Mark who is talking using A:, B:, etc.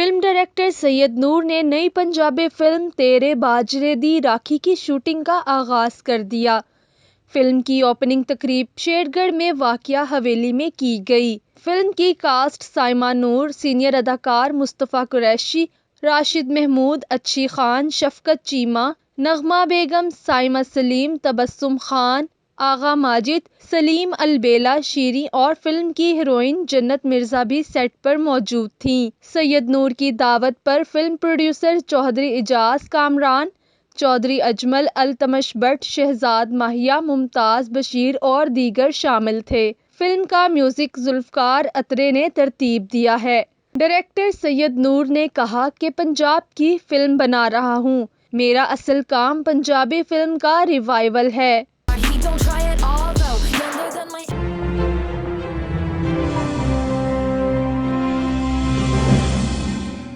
A: Film director سید نور نے نئی Punjabi film تیرے باجرے دی راکھی کی شوٹنگ کا آغاز کر دیا۔ فلم کی اوپننگ تقریب شیر گڑھ میں واقع حویلی میں کی گئی۔ فلم کی کاسٹ سائمہ نور، سینئر اداکار مصطفیٰ قریشی، راشد محمود، اچھی خان، شفقت چیمہ، نغمہ بیگم، سائمہ سلیم، تبسم خان، آغا ماجد، سلیم البیلا، شیریں اور فلم کی ہیروئن جنت مرزا بھی سیٹ پر موجود تھیں۔ سید نور کی دعوت پر فلم پروڈیوسر چودھری اعجاز کامران، چودھری اجمل، التمش بٹ، شہزاد ماہیہ، ممتاز بشیر اور دیگر شامل تھے۔ فلم کا میوزک ذوالفقار اترے نے ترتیب دیا ہے۔ ڈائریکٹر سید نور نے کہا کہ پنجاب کی فلم بنا رہا ہوں۔ میرا اصل کام پنجابی فلم کا ریوائول ہے۔